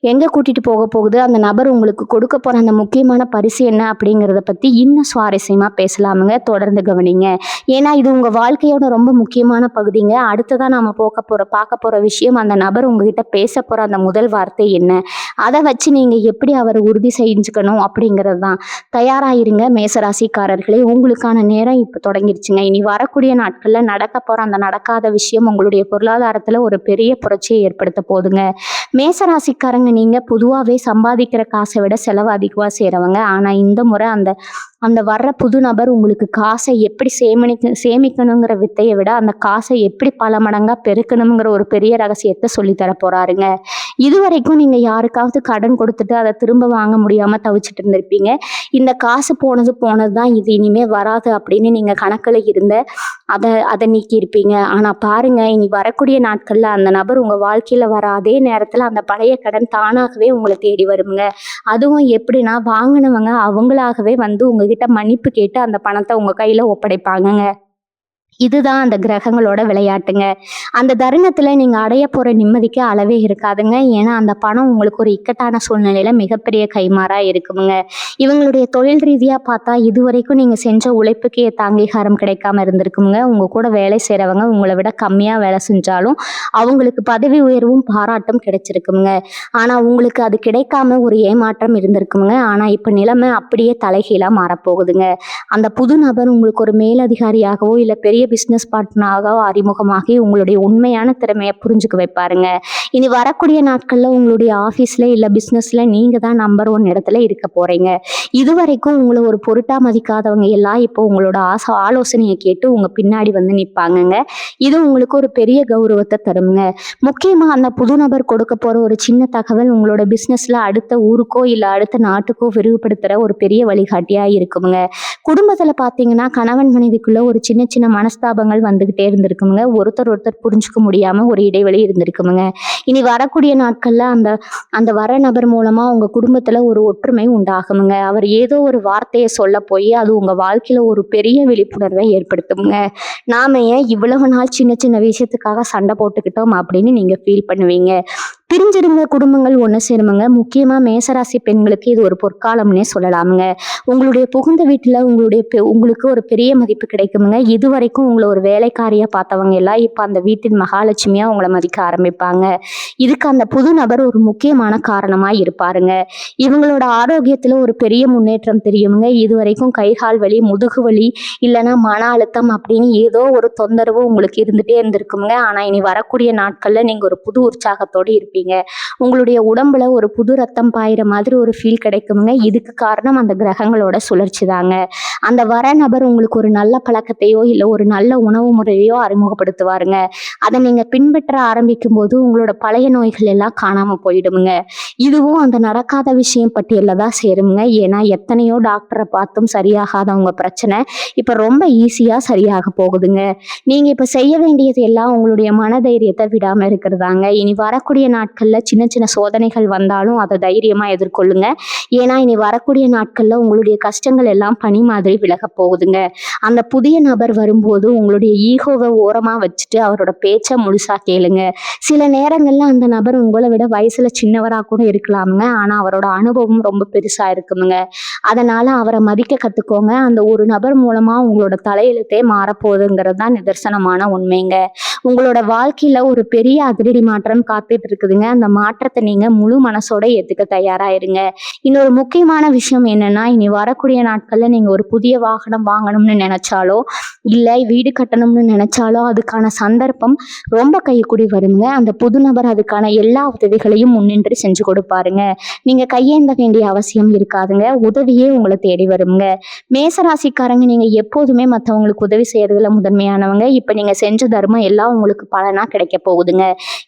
எங்க கூட்டிட்டு போக போகுது, அந்த நபர் உங்களுக்கு கொடுக்க போற அந்த முக்கியமான பரிசு என்ன அப்படிங்கிறத பத்தி இன்னும் சுவாரஸ்யமா பேசலாமுங்க. தொடர்ந்து கவனிங்க. ஏன்னா இது உங்க வாழ்க்கையோட ரொம்ப முக்கியமான பகுதிங்க. அடுத்ததா நாம பார்க்க போற விஷயம், அந்த நபர் உங்ககிட்ட பேச போற அந்த முதல் வார்த்தை என்ன, அதை வச்சு நீங்க எப்படி அவரை உறுதி செஞ்சுக்கணும் அப்படிங்கிறது தான். தயாராயிருங்க மேசராசிக்காரர்களே. உங்களுக்கான நேரம் இப்ப தொடங்கிருச்சுங்க. இனி வரக்கூடிய நாட்கள்ல நடக்க போற அந்த நடக்காத விஷயம் உங்களுடைய பொருளாதாரத்துல ஒரு பெரிய புரட்சியை ஏற்படுத்த போகுதுங்க. மேசராசிக்காரங்க, நீங்க பொதுவாவே சம்பாதிக்கிற காசை விட செலவு அதிகமா செய்றவங்க. ஆனா இந்த முறை அந்த அந்த வர்ற புது நபர் உங்களுக்கு காசை எப்படி சேமிக்கணுங்கிற வித்தையை விட அந்த காசை எப்படி பல மடங்கா பெருக்கணுங்கிற ஒரு பெரிய ரகசியத்தை சொல்லித்தர போறாருங்க. இதுவரைக்கும் நீங்க யாருக்காவது கடன் கொடுத்துட்டு அதை திரும்ப வாங்க முடியாம தவிச்சிட்டு இருந்திருப்பீங்க. இந்த காசு போனது தான், இது இனிமே வராது அப்படின்னு நீங்க கணக்குல இருந்த அதை நீக்கி இருப்பீங்க. ஆனா பாருங்க, இனி வரக்கூடிய நாட்கள்ல அந்த நபர் உங்க வாழ்க்கையில வர அதே நேரத்துல அந்த பழைய கடன் தானாகவே உங்களை தேடி வருங்க. அதுவும் எப்படின்னா, வாங்கினவங்க அவங்களாகவே வந்து உங்ககிட்ட மன்னிப்பு கேட்டு அந்த பணத்தை உங்க கையில ஒப்படைப்பாங்கங்க. இதுதான் அந்த கிரகங்களோட விளையாட்டுங்க. அந்த தருணத்துல நீங்க அடைய போற நிம்மதிக்கு அளவே இருக்காதுங்க. ஏன்னா, அந்த பணம் உங்களுக்கு ஒரு இக்கட்டான சூழ்நிலையில மிகப்பெரிய கைமாறா இருக்குமுங்க. இவங்களுடைய தொழில் ரீதியா பார்த்தா, இதுவரைக்கும் நீங்க செஞ்ச உழைப்புக்கு ஏத்த அங்கீகாரம் கிடைக்காம இருந்திருக்குங்க. உங்க கூட வேலை செய்றவங்க உங்கள விட கம்மியா வேலை செஞ்சாலும், அவங்களுக்கு பதவி உயர்வும், பாராட்டும் கிடைச்சிருக்குங்க. ஆனா, உங்களுக்கு அது கிடைக்காம ஒரு ஏமாற்றம் இருந்திருக்குங்க. ஆனா, இப்ப நிலைமை அப்படியே தலைகீழா மாறப்போகுதுங்க. அந்த புது நபர் உங்களுக்கு ஒரு மேலதிகாரியாகவோ, இல்ல பெரிய பிசினஸ் பார்ட்னராகவோ அறிமுகமாகி உங்களுடைய உண்மையான திறமைய புரிஞ்சுக்க வைப்பாருங்க. இனி வரக்கூடிய நாட்கள்ல உங்களுடைய ஆஃபீஸ்ல இல்ல பிசினஸ்ல நீங்க தான் நம்பர் 1 இடத்துல இருக்க போறீங்க. இதுவரைக்கும் உங்கள ஒரு பொருட்டா மதிக்காதவங்க எல்லாம் இப்போ உங்களோட ஆலோசனைய கேட்டு உங்க பின்னாடி வந்து நிப்பாங்கங்க. இது உங்களுக்கு ஒரு பெரிய கௌரவத்த தரும்ங்க. முக்கியமா அந்த புது நபர் கொடுக்க போற ஒரு சின்ன தகவல் உங்களோட பிசினஸ்ல அடுத்த ஊருக்கோ, இல்ல அடுத்த நாட்டுக்கோ விரிவுபடுத்துற ஒரு பெரிய வழிகாட்டியா இருக்குமுங்க. குடும்பத்துல பார்த்தீங்கன்னா, கணவன் மனைவிக்குள்ள ஒரு சின்ன சின்ன மனஸ்தாபங்கள் வந்துகிட்டே இருந்திருக்குமுங்க. ஒருத்தர் ஒருத்தர் புரிஞ்சுக்க முடியாம ஒரு இடைவெளி இருந்திருக்குமுங்க. இனி வரக்கூடிய நாட்கள்ல அந்த அந்த வர நபர் மூலமா உங்க குடும்பத்துல ஒரு ஒற்றுமை உண்டாகுமுங்க. அவர் ஏதோ ஒரு வார்த்தைய சொல்ல போய் அது உங்க வாழ்க்கையில ஒரு பெரிய விழிப்புணர்வை ஏற்படுத்துமுங்க. நாம ஏன் இவ்வளவு நாள் சின்ன சின்ன விஷயத்துக்காக சண்டை போட்டுக்கிட்டோம் அப்படின்னு நீங்க ஃபீல் பண்ணுவீங்க. பிரிஞ்சிருந்த குடும்பங்கள் ஒண்ணு சேருமுங்க. முக்கியமா மேசராசி பெண்களுக்கு இது ஒரு பொற்காலம்னே சொல்லலாமுங்க. உங்களுடைய புகுந்த வீட்டுல உங்களுக்கு ஒரு பெரிய மதிப்பு கிடைக்குமுங்க. இதுவரைக்கும் உங்கள ஒரு வேலைக்காரியா பார்த்தவங்க எல்லாம் இப்ப அந்த வீட்டின் மகாலட்சுமியா உங்கள மதிக்க ஆரம்பிப்பாங்க. இதுக்கு அந்த புது நபர் ஒரு முக்கியமான காரணமா இருப்பாருங்க. இவங்களோட ஆரோக்கியத்துல ஒரு பெரிய முன்னேற்றம் தெரியுமுங்க. இதுவரைக்கும் கை, கால் வலி, முதுகு வலி, இல்லைன்னா மன அழுத்தம் அப்படின்னு ஏதோ ஒரு தொந்தரவு உங்களுக்கு இருந்துட்டே இருந்திருக்குமுங்க. ஆனா இனி வரக்கூடிய நாட்கள்ல நீங்க ஒரு புது உற்சாகத்தோடு இருப்பீங்க. உங்களுடைய உடம்புல ஒரு புது ரத்தம் பாயிற மாதிரி ஒரு ஃபீல் கிடைக்குமுங்க. இதுக்கு காரணம் அந்த கிரகங்களோட சுழற்சி தாங்க. அந்த வர நபர் உங்களுக்கு ஒரு நல்ல பழக்கத்தையோ, இல்ல ஒரு நல்ல உணவு முறையோ அறிமுகப்படுத்துவாருங்க. அதை நீங்க பின்பற்ற ஆரம்பிக்கும் போது உங்களோட பழைய நோய்கள் எல்லாம் காணாம போயிடுமுங்க. இதுவும் அந்த நடக்காத விஷயம் பட்டியல்ல தான் சேருமுங்க. ஏன்னா எத்தனையோ டாக்டரை பார்த்தும் சரியாகாத உங்க பிரச்சனை இப்ப ரொம்ப ஈஸியா சரியாக போகுதுங்க. நீங்க இப்ப செய்ய வேண்டியது எல்லாம் உங்களுடைய மனதைரியத்தை விடாம இருக்கிறதாங்க. இனி வரக்கூடிய நாட்கள்ல சின்ன சின்ன சோதனைகள் வந்தாலும் அதை தைரியமா எதிர்கொள்ளுங்க. ஏன்னா இனி வரக்கூடிய நாட்கள்ல உங்களுடைய கஷ்டங்கள் எல்லாம் பனி மாதிரி விலக போகுதுங்க. அந்த புதிய நபர் வரும்போது உங்களுடைய ஈகோவை ஓரமா வச்சுட்டு அவரோட பேச்ச முழுசா கேளுங்க. சில நேரங்கள்ல அந்த நபர் உங்களை விட வயசுல சின்னவரா கூட இருக்கலாமுங்க. ஆனா அவரோட அனுபவம் ரொம்ப பெருசா இருக்குமுங்க. அதனால அவரை மதிக்க கத்துக்கோங்க. அந்த ஒரு நபர் மூலமா உங்களோட தலையெழுத்தே மாறப்போகுதுங்கிறது தான் நிதர்சனமான உண்மைங்க. உங்களோட வாழ்க்கையில ஒரு பெரிய அதிரடி மாற்றம் காத்துட்டு இருக்குதுங்க. அந்த மாற்றத்தை நீங்க முழு மனசோட ஏத்துக்க தயாராயிருங்க. இன்னொரு முக்கியமான விஷயம் என்னன்னா, இனி வரக்கூடிய நாட்கள்ல நீங்க ஒரு புதிய வாகனம் வாங்கணும்னு நினைச்சாலோ, இல்ல வீடு கட்டணும்னு நினைச்சாலோ அதுக்கான சந்தர்ப்பம் ரொம்ப கைக்கூடி வருங்க. அந்த புது நபர் அதுக்கான எல்லா உதவிகளையும் முன்னின்று செஞ்சு கொடுப்பாருங்க. நீங்க கையேந்த வேண்டிய அவசியம் இருக்காதுங்க. உதவியே உங்களை தேடி வருங்க. மேசராசிக்காரங்க நீங்க எப்போதுமே மற்றவங்களுக்கு உதவி செய்யறதுல முதன்மையானவங்க. இப்ப நீங்க செஞ்ச தர்மம் எல்லாம் உங்களுக்கு பலனா கிடைக்க போகுதுங்க.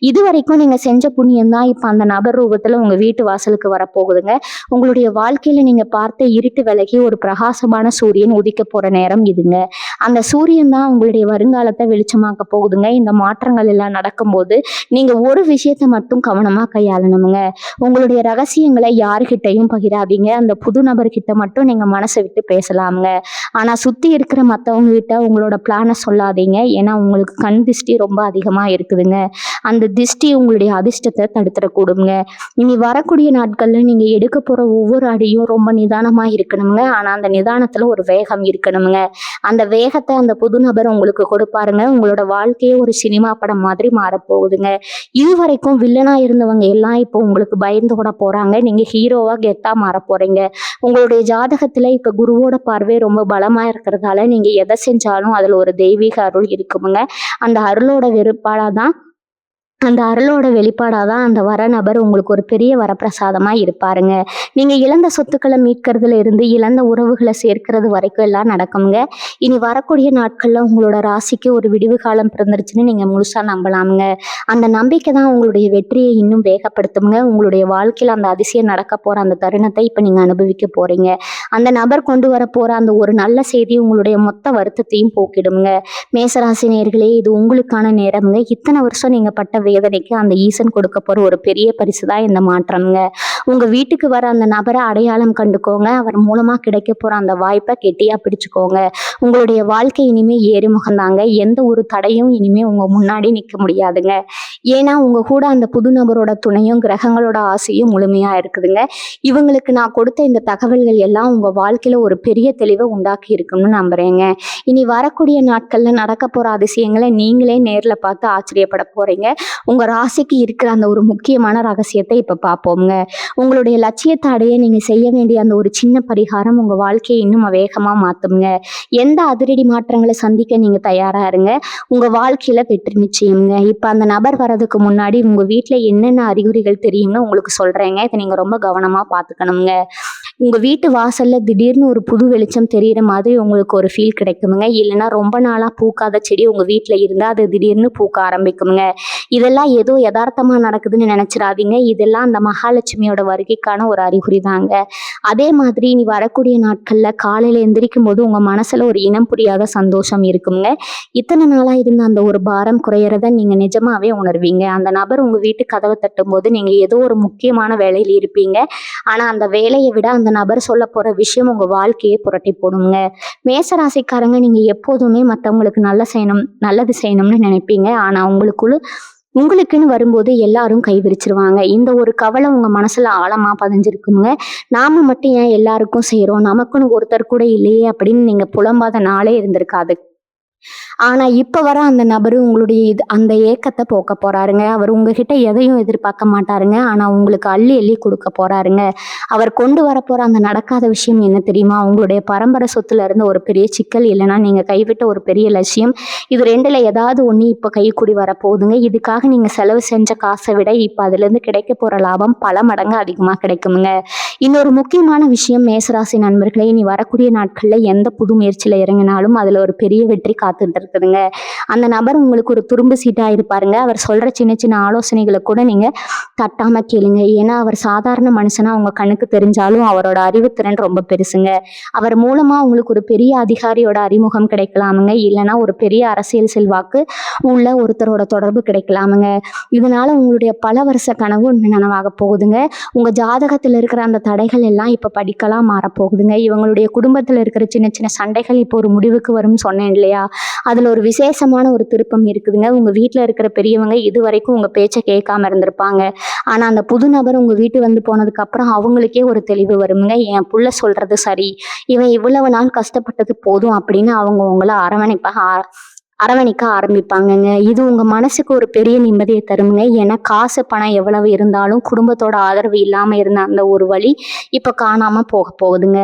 இது வரைக்கும் நீங்க செஞ்ச புண்ணியம் தான் இப்ப அந்த நபர் ரூபத்துல உங்க வீட்டு வாசலுக்கு வரப்போகுதுங்க. உங்களுடைய வாழ்க்கையில நீங்க பார்த்த இருட்டு விலகி ஒரு பிரகாசமான சூரியன் உதிக்க போற நேரம் இதுங்க. அந்த சூரியன் தான் உங்களுடைய வருங்காலத்தை வெளிச்சமாக்க போகுதுங்க. இந்த மாற்றங்கள் எல்லாம் நடக்கும்போது நீங்க ஒரு விஷயத்த மட்டும் கவனமா கையாளணுங்க. உங்களுடைய ரகசியங்களை யாருகிட்டையும் பகிராதீங்க. அந்த புது நபர்கிட்ட மட்டும் நீங்க மனசை விட்டு பேசலாமுங்க. ஆனா சுத்தி இருக்கிற மத்தவங்க கிட்ட உங்களோட பிளானை சொல்லாதீங்க. ஏன்னா உங்களுக்கு கண் திஷ்டி ரொம்ப அதிகமா இருக்குதுங்க. அந்த திஷ்டி உங்களுடைய அதிர்ஷ்டத்தை தடுத்துடக்கூடுங்க. இனி வரக்கூடிய நாட்கள்ல நீங்க எடுக்க போற ஒவ்வொரு அடியும் ரொம்ப நிதானமா இருக்கணுங்க. ஆனா அந்த நிதானத்துல ஒரு வேகம் இருக்கணுங்க. அந்த வேகத்தை அந்த புது நபர் உங்களுக்கு கொடுப்பாருங்க. உங்களோட வாழ்க்கையே ஒரு சினிமா படம் மாதிரி மாறப்போகுதுங்க. இதுவரைக்கும் வில்லனா இருந்தவங்க எல்லாம் இப்போ உங்களுக்கு பயந்து கூட போறாங்க. நீங்க ஹீரோவா கெத்தா மாற போறீங்க. உங்களுடைய ஜாதகத்துல இப்ப குருவோட பார்வை ரொம்ப பலமா இருக்கிறதால நீங்க எதை செஞ்சாலும் அதுல ஒரு தெய்வீக அருள் இருக்குமுங்க. அந்த அருளோட வெளிப்பாடாதான் அந்த வர நபர் உங்களுக்கு ஒரு பெரிய வரப்பிரசாதமா இருப்பாருங்க. நீங்க இழந்த சொத்துக்களை மீட்கிறதுல இருந்து இழந்த உறவுகளை சேர்க்கிறது வரைக்கும் எல்லாம் நடக்குங்க. இனி வரக்கூடிய நாட்கள்ல உங்களோட ராசிக்கு ஒரு விடிவு காலம் பிறந்துருச்சுன்னு நீங்க முழுசா நம்பலாமுங்க. அந்த நம்பிக்கை தான் உங்களுடைய வெற்றியை இன்னும் வேகப்படுத்துங்க. உங்களுடைய வாழ்க்கையில அந்த அதிசயம் நடக்க போற அந்த தருணத்தை இப்ப நீங்க அனுபவிக்க போறீங்க. அந்த நபர் கொண்டு வர போற அந்த ஒரு நல்ல செய்தி உங்களுடைய மொத்த வருத்தத்தையும் போக்கிடுங்க. மேசராசி நேயர்களே, இது உங்களுக்கான நேரம்ங்க. இத்தனை வருஷம் நீங்க பட்ட வேதனைக்கு அந்த ஈசன் கொடுக்க போற ஒரு பெரிய பரிசு தான் இந்த மாற்றம்ங்க. உங்க வீட்டுக்கு வர அந்த நபரை அடையாளம் கண்டுக்கோங்க. அவர் மூலமா கிடைக்க போற அந்த வாய்ப்பை கெட்டியா பிடிச்சுக்கோங்க. உங்களுடைய வாழ்க்கை இனிமே ஏறுமுகம் தாங்க. எந்த ஒரு தடையும் இனிமே உங்க முன்னாடி நிக்க முடியாதுங்க. ஏன்னா உங்க கூட அந்த புது நபரோட துணையும் கிரகங்களோட ஆசையும் முழுமையா இருக்குதுங்க. இவங்களுக்கு நான் கொடுத்த இந்த தகவல்கள் எல்லாம் உங்க வாழ்க்கையில ஒரு பெரிய தெளிவை உண்டாக்கி இருக்கும்னு நம்புறேங்க. இனி வரக்கூடிய நாட்கள்ல நடக்க போற அதிசயங்களை நீங்களே நேர்ல பார்த்து ஆச்சரியப்பட போறீங்க. உங்க ராசிக்கு இருக்கிற அந்த ஒரு முக்கியமான ரகசியத்தை இப்ப பார்ப்போம்ங்க. உங்களுடைய லட்சியத்தை அடைய நீங்க செய்ய வேண்டிய அந்த ஒரு சின்ன பரிகாரம் உங்க வாழ்க்கையை இன்னும் வேகமா மாத்துங்க. எந்த அதிரடி மாற்றங்களை சந்திக்க நீங்க தயாரா இருங்க. உங்க வாழ்க்கையில வெற்றி நிச்சயம்ங்க. இப்ப அந்த நபர் வரதுக்கு முன்னாடி உங்க வீட்டுல என்னென்ன அறிகுறிகள் தெரியும்னு உங்களுக்கு சொல்றேங்க. இதை நீங்க ரொம்ப கவனமா பாத்துக்கணுங்க. உங்க வீட்டு வாசல்ல திடீர்னு ஒரு புது வெளிச்சம் தெரியிற மாதிரி உங்களுக்கு ஒரு ஃபீல் கிடைக்குமுங்க. இல்லைன்னா ரொம்ப நாளா பூக்காத செடி உங்க வீட்டுல இருந்தா அது திடீர்னு பூக்க ஆரம்பிக்குமுங்க. இதெல்லாம் ஏதோ யதார்த்தமா நடக்குதுன்னு நினைச்சிடாதீங்க. இதெல்லாம் அந்த மகாலட்சுமியோட வருகைக்கான ஒரு அறிகுறி தாங்க. அதே மாதிரி நீ வரக்கூடிய நாட்கள்ல காலையில எந்திரிக்கும் போது உங்க மனசுல ஒரு இனம் புரியாத சந்தோஷம் இருக்குங்க. இத்தனை நாளா இருந்த அந்த ஒரு பாரம் குறையறத நீங்க நிஜமாவே உணர்வீங்க. அந்த நபர் உங்க வீட்டு கதவை தட்டும் போது நீங்க ஏதோ ஒரு முக்கியமான வேலையில இருப்பீங்க. ஆனா அந்த வேலையை விட அந்த நபர் சொல்ல போற விஷயம் உங்க வாழ்க்கையை புரட்டி போடுங்க. மேசராசிக்காரங்க நீங்க எப்போதுமே மத்தவங்களுக்கு நல்லது செய்யணும்னு நினைப்பீங்க. ஆனா உங்களுக்குன்னு வரும்போது எல்லாரும் கைவிரிச்சிருவாங்க. இந்த ஒரு கவலை உங்க மனசுல ஆழமா பதிஞ்சிருக்குங்க. நாம மட்டும் ஏன் எல்லாருக்கும் செய்யறோம், நமக்குன்னு ஒருத்தர் கூட இல்லையே அப்படின்னு நீங்க புலம்பாத நாளே இருந்திருக்காது. ஆனா இப்ப வர அந்த நபரு உங்களுடைய அந்த ஏக்கத்தை போக்க போறாருங்க. அவர் உங்ககிட்ட எதையும் எதிர்பார்க்க மாட்டாருங்க. ஆனா உங்களுக்கு அள்ளி அள்ளி கொடுக்க போறாருங்க. அவர் கொண்டு வரப்போற அந்த நடக்காத விஷயம் என்ன தெரியுமா? உங்களுடைய பரம்பரை சொத்துல இருந்து ஒரு பெரிய சிக்கல், இல்லைன்னா நீங்க கைவிட்ட ஒரு பெரிய லட்சியம். இது ரெண்டுல ஏதாவது ஒண்ணு இப்ப கைக்கூடி வரப்போகுதுங்க. இதுக்காக நீங்க செலவு செஞ்ச காசை விட இப்ப அதுல இருந்து கிடைக்க போற லாபம் பல மடங்கு அதிகமா கிடைக்குமுங்க. இன்னொரு முக்கியமான விஷயம், மேசராசி நண்பர்களே, இனி வரக்கூடிய நாட்கள்ல எந்த புது முயற்சியில இறங்கினாலும் அதுல ஒரு பெரிய வெற்றி காத்துட்டு இருக்குதுங்க. அந்த நபர் உங்களுக்கு ஒரு துரும்பு சீட்டா இருப்பாருங்க. அவர் சொல்ற சின்ன சின்ன ஆலோசனைகளை கூட நீங்க தட்டாம கேளுங்க. ஏன்னா அவர் சாதாரண மனுஷனா உங்க கண்ணுக்கு தெரிஞ்சாலும் அவரோட அறிவுத்திறன் ரொம்ப பெருசுங்க. அவர் மூலமா உங்களுக்கு ஒரு பெரிய அதிகாரியோட அறிமுகம் கிடைக்கலாமுங்க. இல்லைன்னா ஒரு பெரிய அரசியல் செல்வாக்கு உள்ள ஒருத்தரோட தொடர்பு கிடைக்கலாமுங்க. இதனால உங்களுடைய பல வருஷ கனவு நனவாக போகுதுங்க. உங்க ஜாதகத்துல இருக்கிற அந்த தடைகள் எல்லாம் இப்ப படிக்கலாம் மாறப்போகுதுங்க. இவங்களுடைய குடும்பத்துல இருக்கிற சின்ன சின்ன சண்டைகள் இப்போ ஒரு முடிவுக்கு வரும்னு சொன்னேன் இல்லையா? அதுல ஒரு விசேஷமான ஒரு திருப்பம் இருக்குதுங்க. உங்க வீட்டுல இருக்கிற பெரியவங்க இது வரைக்கும் உங்க பேச்சை கேட்காம இருந்திருப்பாங்க. ஆனா அந்த புது நபர் உங்க வீட்டு வந்து போனதுக்கு அப்புறம் அவங்களுக்கே ஒரு தெளிவு வருங்க. என் புள்ள சொல்றது சரி, இவன் இவ்வளவு நாள் கஷ்டப்பட்டது போதும் அப்படின்னு அவங்க உங்களை அரவணைக்க ஆரம்பிப்பாங்கங்க. இது உங்க மனசுக்கு ஒரு பெரிய நிம்மதியை தருங்க. ஏன்னா காசு பணம் எவ்வளவு இருந்தாலும் குடும்பத்தோட ஆதரவு இல்லாம இருந்த அந்த ஒரு வழி இப்ப காணாம போக போகுதுங்க.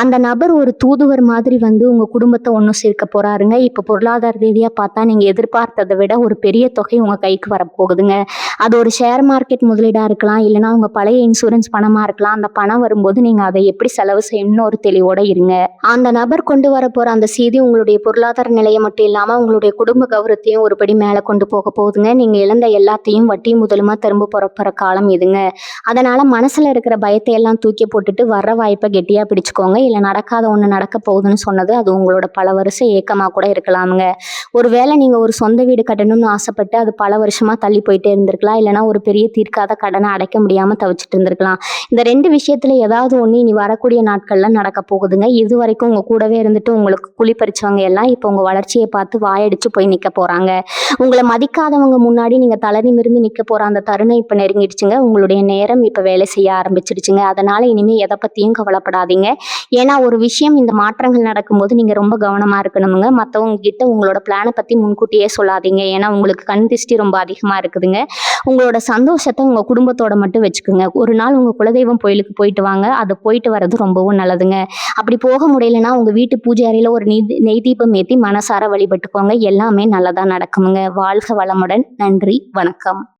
அந்த நபர் ஒரு தூதுவர் மாதிரி வந்து உங்க குடும்பத்தை ஒன்றும் சேர்க்க போறாருங்க. இப்ப பொருளாதார ரீதியா பார்த்தா நீங்க எதிர்பார்த்ததை விட ஒரு பெரிய தொகை உங்க கைக்கு வரப்போகுதுங்க. அது ஒரு ஷேர் மார்க்கெட் முதலீடா இருக்கலாம், இல்லைன்னா உங்க பழைய இன்சூரன்ஸ் பணமா இருக்கலாம். அந்த பணம் வரும்போது நீங்க அதை எப்படி செலவு செய்யணும்னு ஒரு தெளிவோட இருங்க. அந்த நபர் கொண்டு வர போற அந்த செய்தி உங்களுடைய பொருளாதார நிலையை மட்டும் இல்லாம உங்களுடைய குடும்ப கௌரவத்தையும் ஒருபடி மேல கொண்டு போக போகுதுங்க. நீங்க இழந்த எல்லாத்தையும் வட்டி முதலுமா திரும்ப போற காலம் இதுங்க. அதனால மனசுல இருக்கிற பயத்தை எல்லாம் தூக்கி போட்டுட்டு வர்ற வாய்ப்பை கெட்டியா பிடிச்சுக்கோங்க. இல்ல நடக்காத ஒண்ணு நடக்க போகுதுன்னு சொன்னது அது உங்களோட பல வருஷ ஏக்கமா கூட இருக்கலாமுங்க. ஒருவேளை நீங்க ஒரு சொந்த வீடு கட்டணும்னு ஆசைப்பட்டு அது பல வருஷமா தள்ளி போயிட்டே இருந்திருக்கலாம். இல்லைன்னா ஒரு பெரிய தீர்க்காத கடனை அடைக்க முடியாம தவிச்சிட்டு இருந்திருக்கலாம். இந்த ரெண்டு விஷயத்துல ஏதாவது ஒண்ணு இனி வரக்கூடிய நாட்கள்ல நடக்க போகுதுங்க. இது வரைக்கும் உங்க கூடவே இருந்துட்டு உங்களுக்கு குழி பறிச்சவங்க எல்லாம் இப்ப உங்க வளர்ச்சியை பார்த்து வாயடிச்சு போய் நிக்க போறாங்க. உங்களை மதிக்காதவங்க முன்னாடி நீங்க தலை நிமிர்ந்து நிக்க போற அந்த தருணம் இப்ப நெருங்கிடுச்சுங்க. உங்களுடைய நேரம் இப்ப வேலை செய்ய ஆரம்பிச்சிடுச்சுங்க. அதனால இனிமே எதை பத்தியும் கவலைப்படாதீங்க. ஏன்னா ஒரு விஷயம், இந்த மாற்றங்கள் நடக்கும்போது நீங்க ரொம்ப கவனமா இருக்கணுங்க. மத்தவங்க கிட்ட உங்களோட பிளானை பத்தி முன்கூட்டியே சொல்லாதீங்க. ஏன்னா உங்களுக்கு கண் திருஷ்டி ரொம்ப அதிகமா இருக்குதுங்க. உங்களோட சந்தோஷத்தை உங்க குடும்பத்தோட மட்டும் வச்சுக்கோங்க. ஒரு நாள் உங்க குலதெய்வம் கோயிலுக்கு போயிட்டு வாங்க. அது போயிட்டு வர்றது ரொம்பவும் நல்லதுங்க. அப்படி போக முடியலன்னா உங்க வீட்டு பூஜை அறையில ஒரு நெய் தீபம் ஏற்றி மனசார வழிபட்டுக்கோங்க. எல்லாமே நல்லதா நடக்குமுங்க. வாழ்க வளமுடன். நன்றி, வணக்கம்.